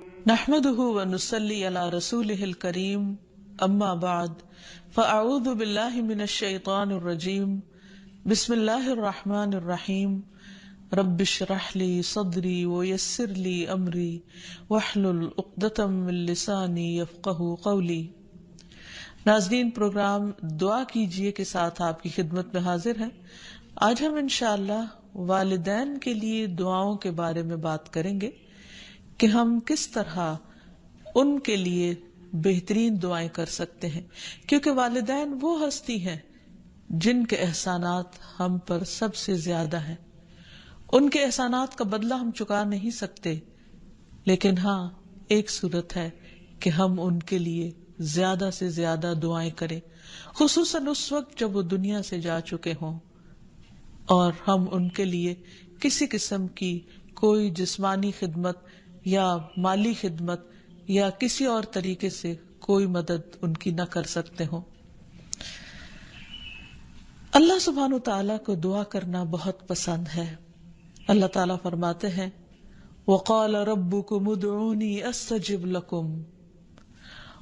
نحمده ونصلي على رسوله الكريم اما بعد فاعوذ بالله من الشيطان الرجيم بسم الله الرحمن الرحيم رب اشرح لي صدري ويسر لي امري واحلل عقدة من لساني يفقهوا قولي۔ ناظرین، پروگرام دعا کیجئے کے ساتھ آپ کی خدمت میں حاضر ہیں۔ آج ہم انشاءاللہ والدین کے لیے دعاؤں کے بارے میں بات کریں گے کہ ہم کس طرح ان کے لیے بہترین دعائیں کر سکتے ہیں، کیونکہ والدین وہ ہستی ہیں جن کے احسانات ہم پر سب سے زیادہ ہیں۔ ان کے احسانات کا بدلہ ہم چکا نہیں سکتے، لیکن ہاں ایک صورت ہے کہ ہم ان کے لیے زیادہ سے زیادہ دعائیں کریں، خصوصاً اس وقت جب وہ دنیا سے جا چکے ہوں اور ہم ان کے لیے کسی قسم کی کوئی جسمانی خدمت یا مالی خدمت یا کسی اور طریقے سے کوئی مدد ان کی نہ کر سکتے ہوں۔ اللہ سبحانہ تعالیٰ کو دعا کرنا بہت پسند ہے۔ اللہ تعالیٰ فرماتے ہیں وَقَالَ رَبُّكُمُ ادْعُونِي أَسْتَجِبْ لَكُمْ،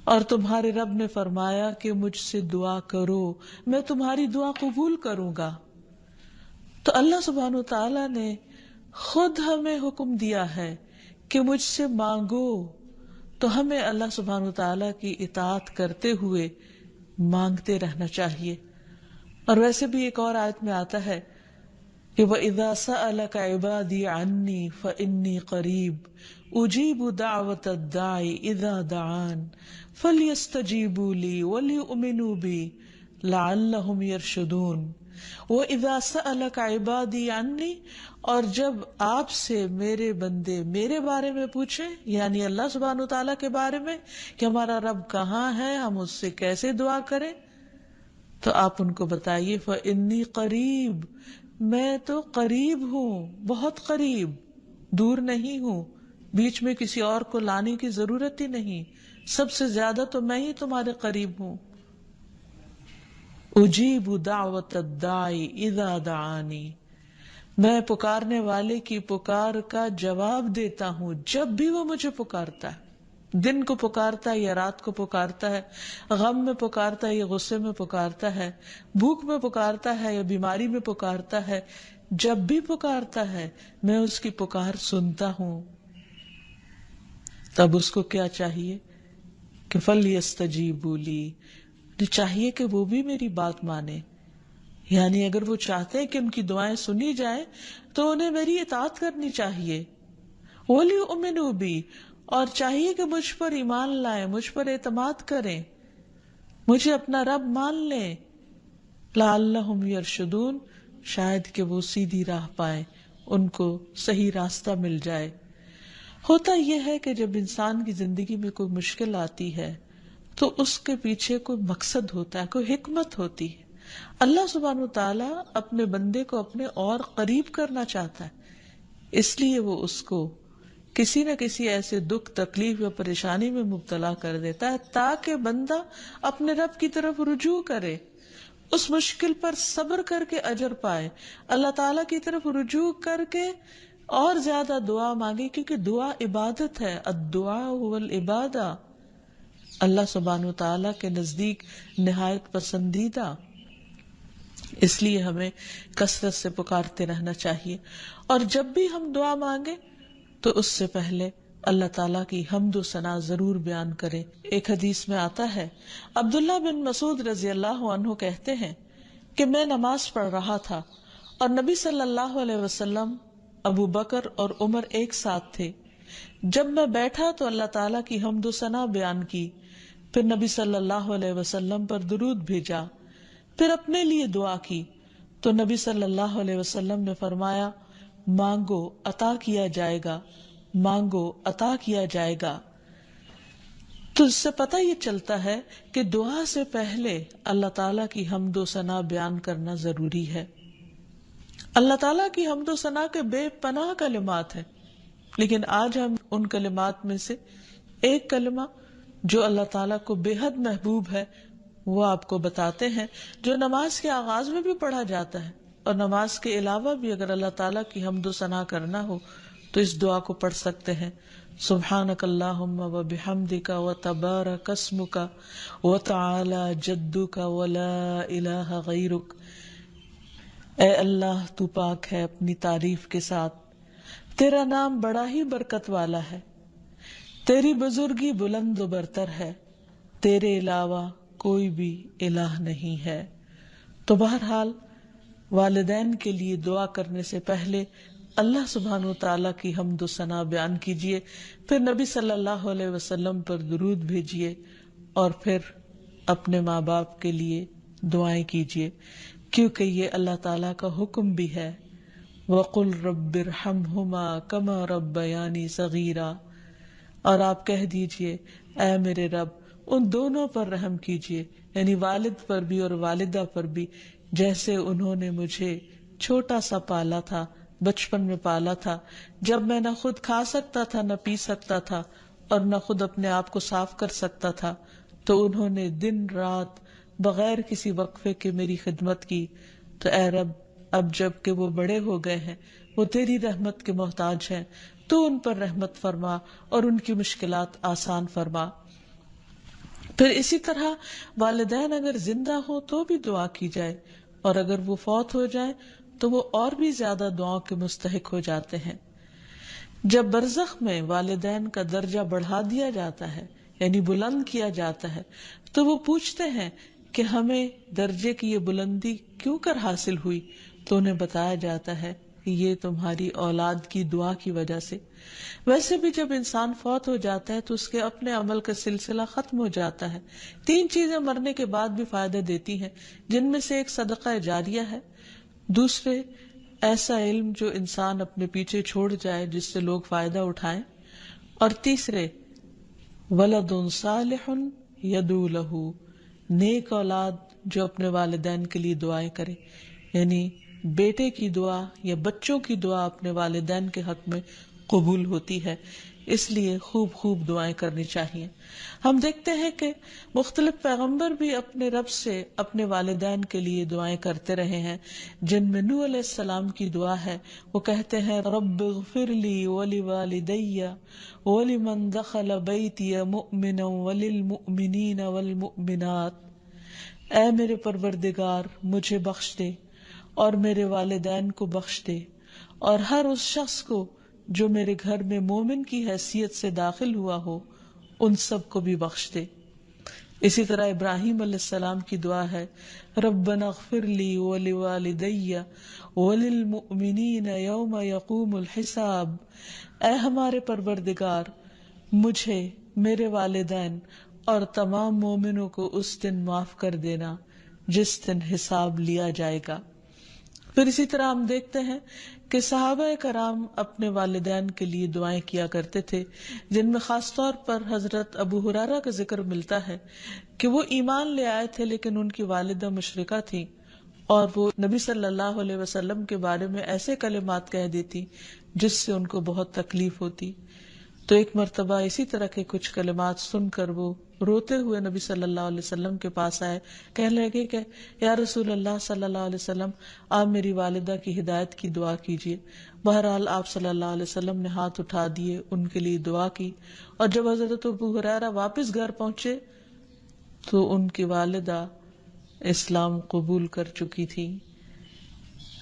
اور تمہارے رب نے فرمایا کہ مجھ سے دعا کرو، میں تمہاری دعا قبول کروں گا۔ تو اللہ سبحانہ تعالیٰ نے خود ہمیں حکم دیا ہے کہ مجھ سے مانگو، تو ہمیں اللہ سبحانہ تعالیٰ کی اطاعت کرتے ہوئے مانگتے رہنا چاہیے۔ اور ویسے بھی ایک اور آیت میں آتا ہے کہ وَإِذَا سَأَلَكَ عِبَادِي عَنِّي فَإِنِّي قَرِيبٌ أُجِيبُ دَعْوَةَ الدَّاعِ إِذَا دَعَانِ فَلْيَسْتَجِيبُوا لِي وَلْيُؤْمِنُوا بِي لَعَلَّهُمْ يَرْشُدُونَ۔ وَإِذَا سَأَلَكَ عِبَادِي عَنِّي، اور جب آپ سے میرے بندے میرے بارے میں پوچھیں، یعنی اللہ سبحانہ تعالیٰ کے بارے میں کہ ہمارا رب کہاں ہے، ہم اس سے کیسے دعا کریں، تو آپ ان کو بتائیے فَإِنِّي قریب، میں تو قریب ہوں، بہت قریب، دور نہیں ہوں، بیچ میں کسی اور کو لانے کی ضرورت ہی نہیں، سب سے زیادہ تو میں ہی تمہارے قریب ہوں۔ اجیب دعوت الداعی اذا دعانی، میں پکارنے والے کی پکار کا جواب دیتا ہوں جب بھی وہ مجھے پکارتا ہے، دن کو پکارتا ہے یا رات کو پکارتا ہے، غم میں پکارتا ہے یا غصے میں پکارتا ہے، بھوک میں پکارتا ہے یا بیماری میں پکارتا ہے، جب بھی پکارتا ہے میں اس کی پکار سنتا ہوں۔ تب اس کو کیا چاہیے کہ فَلْيَسْتَجِيبُوا لِي، چاہیے کہ وہ بھی میری بات مانے، یعنی اگر وہ چاہتے ہیں کہ ان کی دعائیں سنی جائیں تو انہیں میری اطاعت کرنی چاہیے۔ وَلْيُؤْمِنُوا بِي، اور چاہیے کہ مجھ پر ایمان لائیں، مجھ پر اعتماد کریں، مجھے اپنا رب مان لیں، لَعَلَّهُمْ يَرْشُدُونَ، شاید کہ وہ سیدھی راہ پائیں، ان کو صحیح راستہ مل جائے۔ ہوتا یہ ہے کہ جب انسان کی زندگی میں کوئی مشکل آتی ہے تو اس کے پیچھے کوئی مقصد ہوتا ہے، کوئی حکمت ہوتی ہے۔ اللہ سبحانہ تعالیٰ اپنے بندے کو اپنے اور قریب کرنا چاہتا ہے، اس لیے وہ اس کو کسی نہ کسی ایسے دکھ، تکلیف یا پریشانی میں مبتلا کر دیتا ہے تاکہ بندہ اپنے رب کی طرف رجوع کرے، اس مشکل پر صبر کر کے اجر پائے، اللہ تعالیٰ کی طرف رجوع کر کے اور زیادہ دعا مانگے، کیونکہ دعا عبادت ہے، الدعاء هو العبادہ، اللہ سبحانہ تعالیٰ کے نزدیک نہایت پسندیدہ، اس لیے ہمیں کثرت سے پکارتے رہنا چاہیے۔ اور جب بھی ہم دعا مانگیں تو اس سے پہلے اللہ تعالیٰ کی حمد و ثنا ضرور بیان کریں۔ ایک حدیث میں آتا ہے، عبداللہ بن مسعود رضی اللہ عنہ کہتے ہیں کہ میں نماز پڑھ رہا تھا اور نبی صلی اللہ علیہ وسلم، ابو بکر اور عمر ایک ساتھ تھے۔ جب میں بیٹھا تو اللہ تعالیٰ کی حمد و ثنا بیان کی، پھر نبی صلی اللہ علیہ وسلم پر درود بھیجا، پھر اپنے لیے دعا کی، تو نبی صلی اللہ علیہ وسلم نے فرمایا مانگو عطا کیا جائے گا، مانگو عطا کیا جائے گا۔ تو اس سے پتہ یہ چلتا ہے کہ دعا سے پہلے اللہ تعالیٰ کی حمد و ثنا بیان کرنا ضروری ہے۔ اللہ تعالیٰ کی حمد و ثنا کے بے پناہ کلمات ہیں، لیکن آج ہم ان کلمات میں سے ایک کلمہ جو اللہ تعالیٰ کو بے حد محبوب ہے وہ آپ کو بتاتے ہیں، جو نماز کے آغاز میں بھی پڑھا جاتا ہے، اور نماز کے علاوہ بھی اگر اللہ تعالیٰ کی حمد و ثنا کرنا ہو تو اس دعا کو پڑھ سکتے ہیں۔ سبحانک اللہم و بحمدک و تبارک اسمک و تعالی جدک و لا الہ غیرک۔ اے اللہ تو پاک ہے اپنی تعریف کے ساتھ، تیرا نام بڑا ہی برکت والا ہے، تیری بزرگی بلند و برتر ہے، تیرے علاوہ کوئی بھی الہ نہیں ہے۔ تو بہرحال والدین کے لیے دعا کرنے سے پہلے اللہ سبحانہ و تعالیٰ کی حمد و ثنا بیان کیجیے، پھر نبی صلی اللہ علیہ وسلم پر درود بھیجیے، اور پھر اپنے ماں باپ کے لیے دعائیں کیجیے، کیونکہ یہ اللہ تعالیٰ کا حکم بھی ہے، وَقُلْ رَبِّ ارْحَمْهُمَا كَمَا رَبَّيَانِي صَغِيرًا، اور آپ کہہ دیجئے اے میرے رب ان دونوں پر رحم کیجئے، یعنی والد پر بھی اور والدہ پر بھی، جیسے انہوں نے مجھے چھوٹا سا پالا تھا، بچپن میں پالا تھا، جب میں نہ خود کھا سکتا تھا نہ پی سکتا تھا اور نہ خود اپنے آپ کو صاف کر سکتا تھا، تو انہوں نے دن رات بغیر کسی وقفے کے میری خدمت کی۔ تو اے رب اب جب کہ وہ بڑے ہو گئے ہیں، وہ تیری رحمت کے محتاج ہیں، تو ان پر رحمت فرما اور ان کی مشکلات آسان فرما۔ پھر اسی طرح والدین اگر زندہ ہوں تو بھی دعا کی جائے، اور اگر وہ فوت ہو جائے تو وہ اور بھی زیادہ دعاؤں کے مستحق ہو جاتے ہیں۔ جب برزخ میں والدین کا درجہ بڑھا دیا جاتا ہے، یعنی بلند کیا جاتا ہے، تو وہ پوچھتے ہیں کہ ہمیں درجے کی یہ بلندی کیوں کر حاصل ہوئی؟ تو انہیں بتایا جاتا ہے کہ یہ تمہاری اولاد کی دعا کی وجہ سے۔ ویسے بھی جب انسان فوت ہو جاتا ہے تو اس کے اپنے عمل کا سلسلہ ختم ہو جاتا ہے۔ 3 چیزیں مرنے کے بعد بھی فائدہ دیتی ہیں، جن میں سے ایک صدقہ جاریہ ہے، دوسرے ایسا علم جو انسان اپنے پیچھے چھوڑ جائے جس سے لوگ فائدہ اٹھائیں، اور تیسرے ولد صالح یدعو لہ، نیک اولاد جو اپنے والدین کے لیے دعائیں کرے، یعنی بیٹے کی دعا یا بچوں کی دعا اپنے والدین کے حق میں قبول ہوتی ہے، اس لیے خوب خوب دعائیں کرنی چاہیے۔ ہم دیکھتے ہیں کہ مختلف پیغمبر بھی اپنے رب سے اپنے والدین کے لیے دعائیں کرتے رہے ہیں، جن میں نوح علیہ السلام کی دعا ہے، وہ کہتے ہیں رب اغفر لی ولوالدی ولمن دخل بیتی مؤمنا وللمؤمنین والمؤمنات، اے میرے پروردگار مجھے بخش دے اور میرے والدین کو بخش دے، اور ہر اس شخص کو جو میرے گھر میں مومن کی حیثیت سے داخل ہوا ہو ان سب کو بھی بخش دے۔ اسی طرح ابراہیم علیہ السلام کی دعا ہے ربنا اغفر لی ولوالدی وللمؤمنین یوم یقوم الحساب، اے ہمارے پروردگار مجھے، میرے والدین اور تمام مومنوں کو اس دن معاف کر دینا جس دن حساب لیا جائے گا۔ پھر اسی طرح ہم دیکھتے ہیں کہ صحابہ کرام اپنے والدین کے لیے دعائیں کیا کرتے تھے، جن میں خاص طور پر حضرت ابو ہریرہ کا ذکر ملتا ہے کہ وہ ایمان لے آئے تھے لیکن ان کی والدہ مشرکہ تھیں، اور وہ نبی صلی اللہ علیہ وسلم کے بارے میں ایسے کلمات کہہ دیتی جس سے ان کو بہت تکلیف ہوتی۔ تو ایک مرتبہ اسی طرح کے کچھ کلمات سن کر وہ روتے ہوئے نبی صلی اللہ علیہ وسلم کے پاس آئے، کہنے لگے کہ یا رسول اللہ صلی اللہ علیہ وسلم آپ میری والدہ کی ہدایت کی دعا کیجیے۔ بہرحال آپ صلی اللہ علیہ وسلم نے ہاتھ اٹھا دیے، ان کے لیے دعا کی، اور جب حضرت ابو ہریرہ واپس گھر پہنچے تو ان کی والدہ اسلام قبول کر چکی تھی۔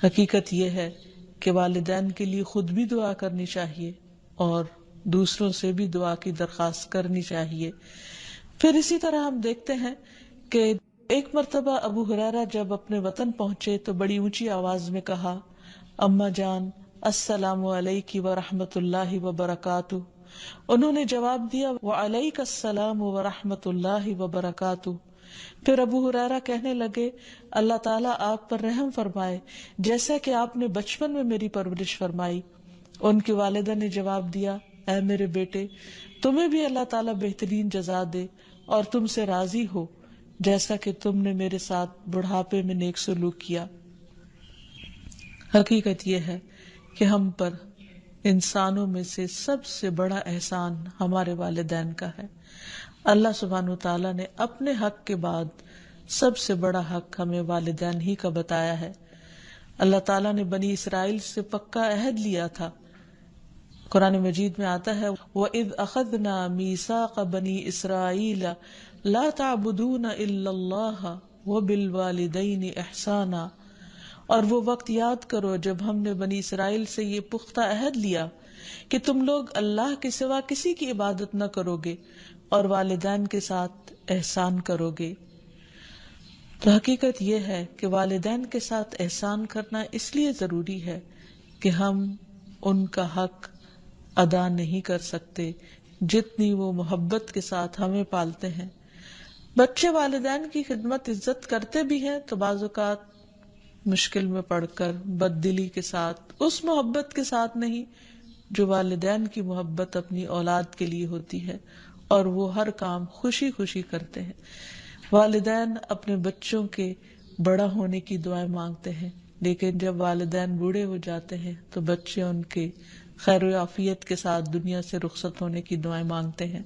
حقیقت یہ ہے کہ والدین کے لیے خود بھی دعا کرنی چاہیے اور دوسروں سے بھی دعا کی درخواست کرنی چاہیے۔ پھر اسی طرح ہم دیکھتے ہیں کہ ایک مرتبہ ابو ہریرہ جب اپنے وطن پہنچے تو بڑی اونچی آواز میں کہا اماں جان السلام علیکی ورحمۃ اللہ وبرکاتہ۔ انہوں نے جواب دیا وعلیک السلام ورحمۃ اللہ وبرکاتہ۔ پھر ابو ہریرہ کہنے لگے اللہ تعالیٰ آپ پر رحم فرمائے جیسا کہ آپ نے بچپن میں میری پرورش فرمائی۔ ان کی والدہ نے جواب دیا اے میرے بیٹے تمہیں بھی اللہ تعالیٰ بہترین جزا دے اور تم سے راضی ہو جیسا کہ تم نے میرے ساتھ بڑھاپے میں نیک سلوک کیا۔ حقیقت یہ ہے کہ ہم پر انسانوں میں سے سب سے بڑا احسان ہمارے والدین کا ہے۔ اللہ سبحانہ وتعالیٰ نے اپنے حق کے بعد سب سے بڑا حق ہمیں والدین ہی کا بتایا ہے۔ اللہ تعالیٰ نے بنی اسرائیل سے پکا عہد لیا تھا قرآن مجید میں آتا ہے وَإِذْ أَخَذْنَا مِيثَاقَ بَنِي إِسْرَائِيلَ لَا تَعْبُدُونَ إِلَّا اللَّهَ وَبِالْوَالِدَيْنِ إِحْسَانًا، اور وہ وقت یاد کرو جب ہم نے بنی اسرائیل سے یہ پختہ عہد لیا کہ تم لوگ اللہ کے سوا کسی کی عبادت نہ کرو گے اور والدین کے ساتھ احسان کرو گے۔ تو حقیقت یہ ہے کہ والدین کے ساتھ احسان کرنا اس لیے ضروری ہے کہ ہم ان کا حق ادا نہیں کر سکتے جتنی وہ محبت کے ساتھ ہمیں پالتے ہیں۔ بچے والدین کی خدمت عزت کرتے بھی ہیں تو بعض اوقات مشکل میں پڑ کر بد دلی کے ساتھ، اس محبت کے ساتھ نہیں جو والدین کی محبت اپنی اولاد کے لیے ہوتی ہے، اور وہ ہر کام خوشی خوشی کرتے ہیں۔ والدین اپنے بچوں کے بڑا ہونے کی دعائیں مانگتے ہیں، لیکن جب والدین بوڑھے ہو جاتے ہیں تو بچے ان کے خیر و عافیت کے ساتھ دنیا سے رخصت ہونے کی دعائیں مانگتے ہیں۔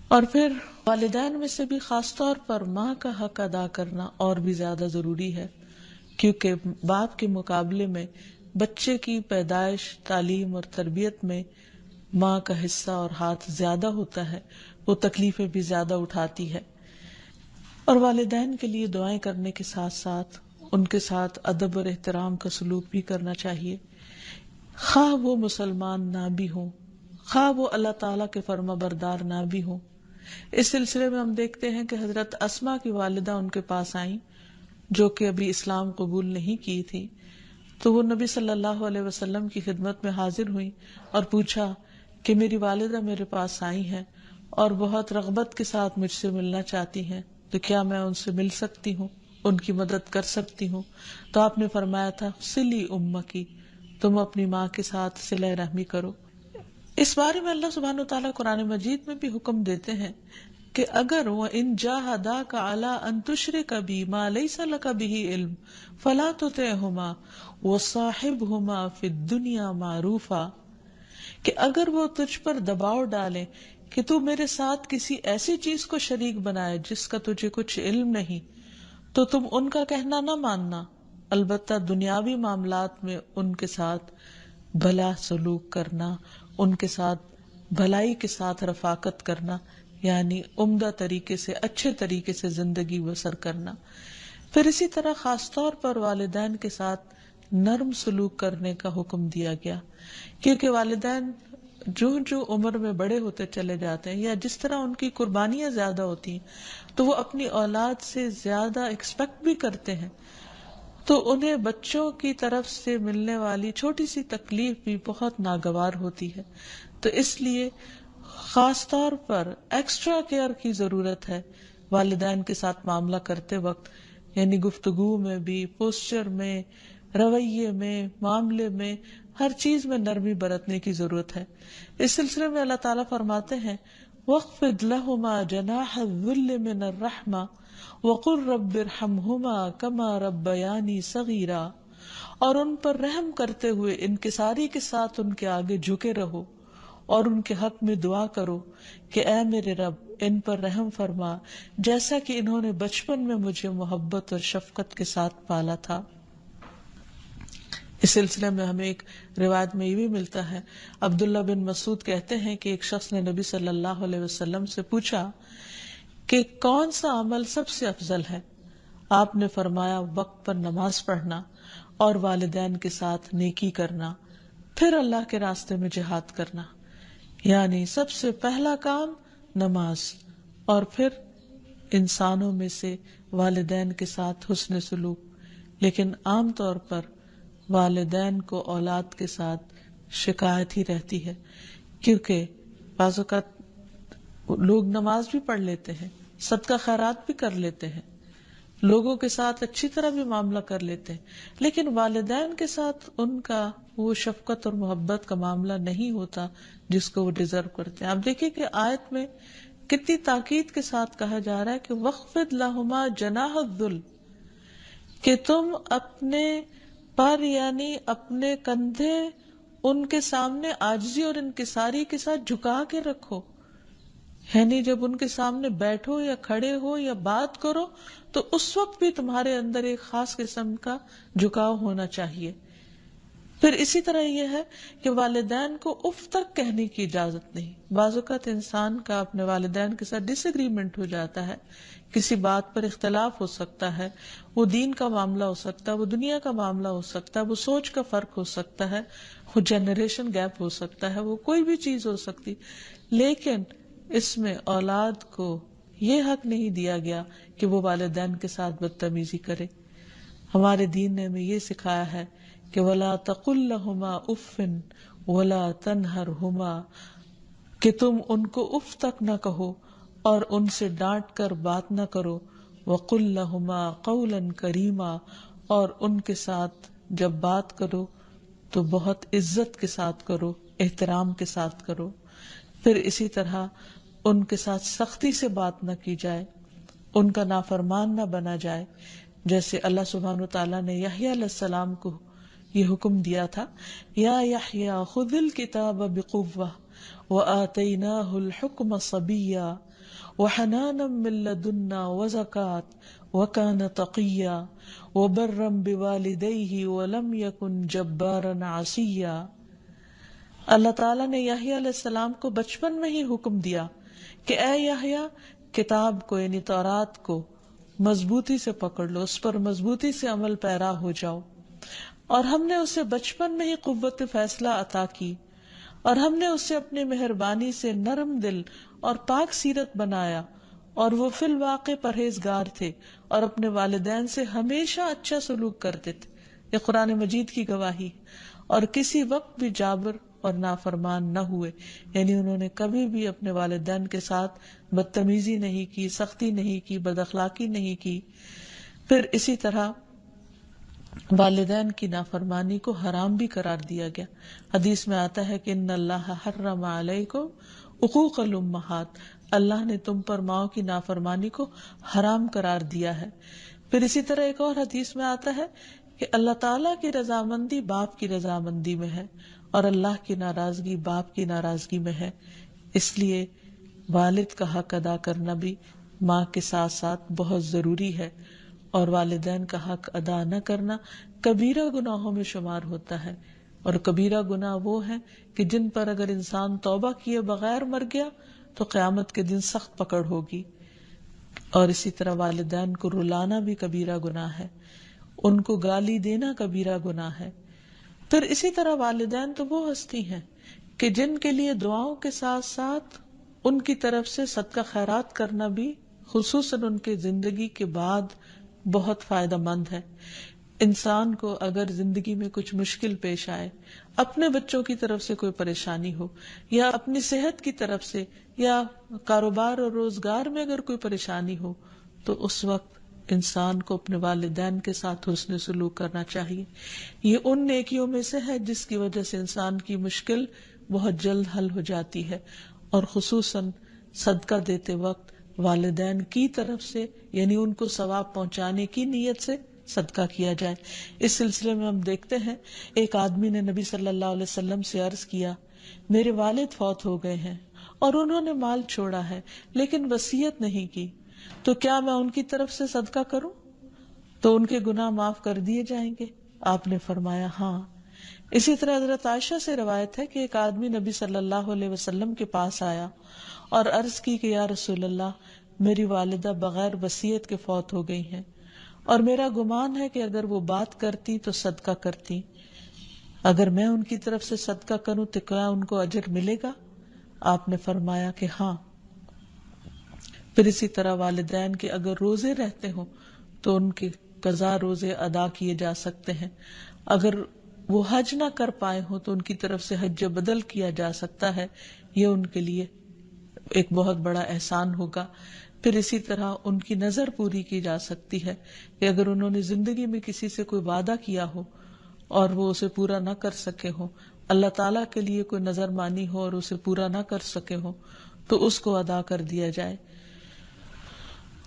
اور پھر والدین میں سے بھی خاص طور پر ماں کا حق ادا کرنا اور بھی زیادہ ضروری ہے، کیونکہ باپ کے مقابلے میں بچے کی پیدائش، تعلیم اور تربیت میں ماں کا حصہ اور ہاتھ زیادہ ہوتا ہے، وہ تکلیفیں بھی زیادہ اٹھاتی ہے۔ اور والدین کے لیے دعائیں کرنے کے ساتھ ساتھ ان کے ساتھ ادب اور احترام کا سلوک بھی کرنا چاہیے، خواہ وہ مسلمان نہ بھی ہوں، خواہ وہ اللہ تعالیٰ کے فرما بردار نہ بھی ہوں۔ اس سلسلے میں ہم دیکھتے ہیں کہ حضرت اسما کی والدہ ان کے پاس آئیں جو کہ ابھی اسلام قبول نہیں کی تھی، تو وہ نبی صلی اللہ علیہ وسلم کی خدمت میں حاضر ہوئیں اور پوچھا کہ میری والدہ میرے پاس آئی ہیں اور بہت رغبت کے ساتھ مجھ سے ملنا چاہتی ہیں، تو کیا میں ان سے مل سکتی ہوں، ان کی مدد کر سکتی ہوں؟ تو آپ نے فرمایا تھا صلی امکی، تم اپنی ماں کے ساتھ صلہ رحمی کرو۔ اس بارے میں اللہ سبحانہ وتعالیٰ قرآن مجید میں بھی حکم دیتے ہیں کہ اگر وَإِن جَاهَدَاكَ عَلَىٰ أَن تُشْرِكَ بِي مَا لَيْسَ لَكَ بِهِ عِلْمٌ فَلَا تُطِعْهُمَا وَصَاحِبْهُمَا فِي الدُّنْيَا مَعْرُوفًا، کہ اگر وہ تجھ پر دباؤ ڈالیں کہ تو میرے ساتھ کسی ایسی چیز کو شریک بنائے جس کا تجھے کچھ علم نہیں، تو تم ان کا کہنا نہ ماننا، البتہ دنیاوی معاملات میں ان کے ساتھ بھلا سلوک کرنا، ان کے ساتھ بھلائی کے ساتھ رفاقت کرنا، یعنی عمدہ طریقے سے، اچھے طریقے سے زندگی بسر کرنا۔ پھر اسی طرح خاص طور پر والدین کے ساتھ نرم سلوک کرنے کا حکم دیا گیا، کیونکہ والدین جو عمر میں بڑے ہوتے چلے جاتے ہیں یا جس طرح ان کی قربانیاں زیادہ ہوتی ہیں تو وہ اپنی اولاد سے زیادہ ایکسپیکٹ بھی کرتے ہیں، تو انہیں بچوں کی طرف سے ملنے والی چھوٹی سی تکلیف بھی بہت ناگوار ہوتی ہے، تو اس لیے خاص طور پر ایکسٹرا کیئر کی ضرورت ہے والدین کے ساتھ معاملہ کرتے وقت، یعنی گفتگو میں بھی، پوسچر میں، رویے میں، معاملے میں، ہر چیز میں نرمی برتنے کی ضرورت ہے۔ اس سلسلے میں اللہ تعالیٰ فرماتے ہیں وَاخْفِضْ لَهُمَا جَنَاحَ الذُّلِّ مِنَ الرَّحْمَةِ وَقُلْ رَبِّ ارْحَمْهُمَا كَمَا رَبَّيَانِي صَغِيرًا، اور ان پر رحم کرتے ہوئے انکساری کے ساتھ ان کے آگے جھکے رہو اور ان کے حق میں دعا کرو کہ اے میرے رب ان پر رحم فرما جیسا کہ انہوں نے بچپن میں مجھے محبت اور شفقت کے ساتھ پالا تھا۔ اس سلسلے میں ہمیں ایک روایت میں یہ بھی ملتا ہے، عبداللہ بن مسعود کہتے ہیں کہ ایک شخص نے نبی صلی اللہ علیہ وسلم سے پوچھا کہ کون سا عمل سب سے افضل ہے؟ آپ نے فرمایا وقت پر نماز پڑھنا اور والدین کے ساتھ نیکی کرنا، پھر اللہ کے راستے میں جہاد کرنا، یعنی سب سے پہلا کام نماز، اور پھر انسانوں میں سے والدین کے ساتھ حسن سلوک۔ لیکن عام طور پر والدین کو اولاد کے ساتھ شکایت ہی رہتی ہے، کیونکہ بعض اوقات لوگ نماز بھی پڑھ لیتے ہیں، صدقہ خیرات بھی کر لیتے ہیں، لوگوں کے ساتھ اچھی طرح بھی معاملہ کر لیتے ہیں، لیکن والدین کے ساتھ ان کا وہ شفقت اور محبت کا معاملہ نہیں ہوتا جس کو وہ ڈیزرو کرتے ہیں۔ آپ دیکھیں کہ آیت میں کتنی تاکید کے ساتھ کہا جا رہا ہے کہ وَاخْفِضْ لَهُمَا جَنَاحَ الذُّلِّ، کہ تم اپنے پر یعنی اپنے کندھے ان کے سامنے عاجزی اور انکساری کے ساتھ جھکا کے رکھو، یعنی جب ان کے سامنے بیٹھو یا کھڑے ہو یا بات کرو تو اس وقت بھی تمہارے اندر ایک خاص قسم کا جھکاؤ ہونا چاہیے۔ پھر اسی طرح یہ ہے کہ والدین کو اف تک کہنے کی اجازت نہیں. بعض اوقات انسان کا اپنے والدین کے ساتھ ڈس ایگریمنٹ ہو جاتا ہے، کسی بات پر اختلاف ہو سکتا ہے، وہ دین کا معاملہ ہو سکتا ہے، وہ دنیا کا معاملہ ہو سکتا ہے، وہ سوچ کا فرق ہو سکتا ہے، وہ جنریشن گیپ ہو سکتا ہے، وہ کوئی بھی چیز ہو سکتی، لیکن اس میں اولاد کو یہ حق نہیں دیا گیا کہ وہ والدین کے ساتھ بدتمیزی کرے. ہمارے دین نے ہمیں یہ سکھایا ہے کہ وَلَا تَقُلْ لَهُمَا اُفٍّ وَلَا تَنْهَرْهُمَا، کہ تم ان کو اف تک نہ کہو اور ان سے ڈانٹ کر بات نہ کرو. وَقُلْ لَهُمَا قَوْلًا كَرِيمًا، اور ان کے ساتھ جب بات کرو تو بہت عزت کے ساتھ کرو، احترام کے ساتھ کرو. پھر اسی طرح ان کے ساتھ سختی سے بات نہ کی جائے، ان کا نافرمان نہ بنا جائے. جیسے اللہ سبحانہ وتعالیٰ نے یحییٰ علیہ السلام کو یہ حکم دیا تھا، یا یحییٰ خذ الکتاب بقوہ وآتیناہ الحکم صبیا وحنانا من لدنا وزکاة وکان تقیا وبرا بوالدیہ ولم یکن جبارا عصیا. اللہ تعالیٰ نے یحییٰ علیہ السلام کو بچپن میں ہی حکم دیا کہ اے یحییٰ، کتاب کو یعنی تورات کو مضبوطی سے پکڑ لو، اس پر مضبوطی سے عمل پیرا ہو جاؤ. اور ہم نے اسے بچپن میں ہی قوت فیصلہ عطا کی، اور ہم نے اسے اپنی مہربانی سے نرم دل اور پاک سیرت بنایا، اور وہ فی الواقع پرہیزگار تھے اور اپنے والدین سے ہمیشہ اچھا سلوک کرتے تھے. یہ قرآن مجید کی گواہی. اور کسی وقت بھی جابر اور نافرمان نہ ہوئے، یعنی انہوں نے کبھی بھی اپنے والدین کے ساتھ بدتمیزی نہیں کی، سختی نہیں کی، بد اخلاقی نہیں کی. پھر اسی طرح والدین کی نافرمانی کو حرام بھی قرار دیا گیا. حدیث میں آتا ہے کہ ان اللہ حرم علیکم عقوق الامہات، اللہ نے تم پر ماؤں کی نافرمانی کو حرام قرار دیا ہے. پھر اسی طرح ایک اور حدیث میں آتا ہے کہ اللہ تعالیٰ کی رضامندی باپ کی رضامندی میں ہے، اور اللہ کی ناراضگی باپ کی ناراضگی میں ہے. اس لیے والد کا حق ادا کرنا بھی ماں کے ساتھ ساتھ بہت ضروری ہے، اور والدین کا حق ادا نہ کرنا کبیرہ گناہوں میں شمار ہوتا ہے. اور کبیرہ گناہ وہ ہیں کہ جن پر اگر انسان توبہ کیے بغیر مر گیا تو قیامت کے دن سخت پکڑ ہوگی. اور اسی طرح والدین کو رلانا بھی کبیرہ گناہ ہے، ان کو گالی دینا کبیرہ گناہ ہے. پھر اسی طرح والدین تو وہ ہستی ہیں کہ جن کے لیے دعاؤں کے ساتھ ساتھ ان کی طرف سے صدقہ خیرات کرنا بھی خصوصاً ان کے زندگی کے بعد بہت فائدہ مند ہے. انسان کو اگر زندگی میں کچھ مشکل پیش آئے، اپنے بچوں کی طرف سے کوئی پریشانی ہو، یا اپنی صحت کی طرف سے، یا کاروبار اور روزگار میں اگر کوئی پریشانی ہو، تو اس وقت انسان کو اپنے والدین کے ساتھ حسن سلوک کرنا چاہیے. یہ ان نیکیوں میں سے ہے جس کی وجہ سے انسان کی مشکل بہت جلد حل ہو جاتی ہے. اور خصوصاً صدقہ دیتے وقت والدین کی طرف سے، یعنی ان کو ثواب پہنچانے کی نیت سے صدقہ کیا جائے. اس سلسلے میں ہم دیکھتے ہیں ایک آدمی نے نبی صلی اللہ علیہ وسلم سے عرض کیا، میرے والد فوت ہو گئے ہیں اور انہوں نے مال چھوڑا ہے لیکن وصیت نہیں کی، تو کیا میں ان کی طرف سے صدقہ کروں تو ان کے گناہ معاف کر دیے جائیں گے؟ آپ نے فرمایا ہاں. اسی طرح حضرت عائشہ سے روایت ہے کہ ایک آدمی نبی صلی اللہ علیہ وسلم کے پاس آیا اور عرض کی کہ یا رسول اللہ، میری والدہ بغیر وصیت کے فوت ہو گئی ہیں، اور میرا گمان ہے کہ اگر وہ بات کرتی تو صدقہ کرتی، اگر میں ان کی طرف سے صدقہ کروں تو کیا ان کو اجر ملے گا؟ آپ نے فرمایا کہ ہاں. پھر اسی طرح والدین کے اگر روزے رہتے ہوں تو ان کے قضا روزے ادا کیے جا سکتے ہیں. اگر وہ حج نہ کر پائے ہوں تو ان کی طرف سے حج بدل کیا جا سکتا ہے، یہ ان کے لیے ایک بہت بڑا احسان ہوگا. پھر اسی طرح ان کی نظر پوری کی جا سکتی ہے کہ اگر انہوں نے زندگی میں کسی سے کوئی وعدہ کیا ہو اور وہ اسے پورا نہ کر سکے ہو، اللہ تعالیٰ کے لیے کوئی نظر مانی ہو اور اسے پورا نہ کر سکے ہو، تو اس کو ادا کر دیا جائے.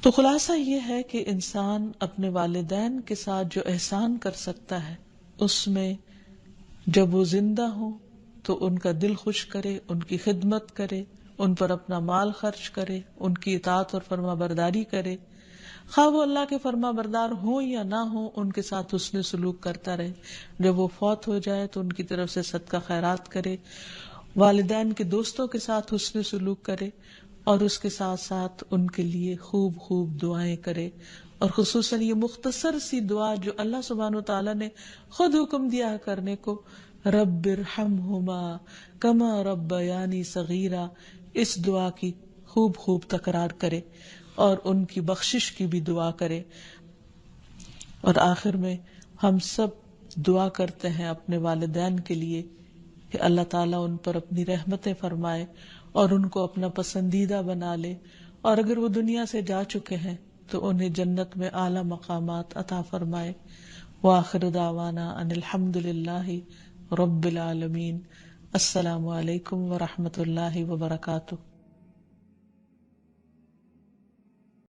تو خلاصہ یہ ہے کہ انسان اپنے والدین کے ساتھ جو احسان کر سکتا ہے، اس میں جب وہ زندہ ہوں تو ان کا دل خوش کرے، ان کی خدمت کرے، ان پر اپنا مال خرچ کرے، ان کی اطاعت اور فرما برداری کرے. خواہ وہ اللہ کے فرما بردار ہوں یا نہ ہوں، ان کے ساتھ حسن سلوک کرتا رہے. جب وہ فوت ہو جائے تو ان کی طرف سے صدقہ خیرات کرے، والدین کے دوستوں کے ساتھ حسن سلوک کرے، اور اس کے ساتھ ساتھ ان کے لیے خوب خوب دعائیں کرے. اور خصوصاً یہ مختصر سی دعا جو اللہ سبحانہ وتعالیٰ نے خود حکم دیا ہے کرنے کو، رب ارحمہما کما ربیانی صغیرا، اس دعا کی خوب خوب تکرار کرے اور ان کی بخشش کی بھی دعا کرے. اور آخر میں ہم سب دعا کرتے ہیں اپنے والدین کے لیے کہ اللہ تعالیٰ ان پر اپنی رحمتیں فرمائے اور ان کو اپنا پسندیدہ بنا لے، اور اگر وہ دنیا سے جا چکے ہیں تو انہیں جنت میں اعلیٰ مقامات عطا فرمائے. وآخر دعوانا ان الحمد للہ رب العالمین. السلام علیکم ورحمۃ اللہ وبرکاتہ.